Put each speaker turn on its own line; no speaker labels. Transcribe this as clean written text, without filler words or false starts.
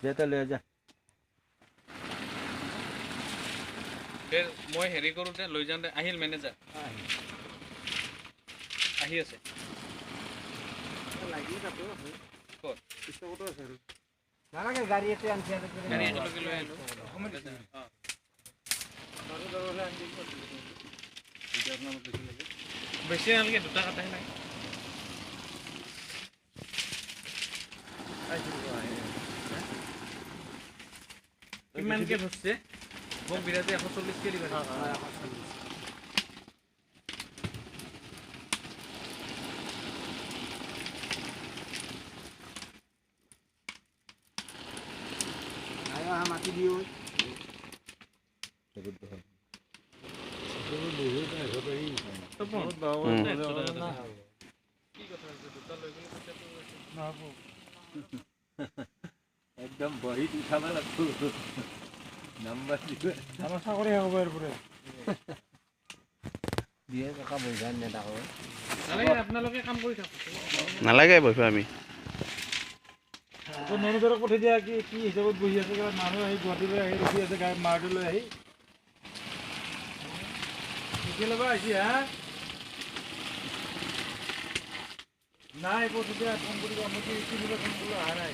যেতে লৈ যা
মই হেৰি কৰোঁতে লৈ যাওঁতে আহিল মেনেজাৰ আহি আছে ক'ত
নালাগে গাড়ী এতে আনছি
গাড়ী একেলগে লৈ আহিলোঁ বেছি নালাগে দুটা কাটাই লাগে কিমানকৈ ধৰছে মোক বিৰাটে 140কৈ দিব
মাতি দিওঁ একদম বহি উঠাব লাগিব নাম্বাৰ দিব আমাৰ চাকৰি হ'ব ইয়াৰ পৰা দিয়ে টকা বৈধান নেতাকৈ
নালাগে আপোনালোকে কাম কৰি থাকক
নালাগে বহিব আমি
মেনেজাৰক পঠাই দিয়া কি হিচাপত বহি আছে মানুহ আহি গুৱাহাটীলৈ আহি ৰখি আছে গাড়ী মাৰটোলৈ আহি কেতিয়াবা আহিছি হা নাই পঠোতে ফোন কৰিব মই ফোন কৰিব অহা নাই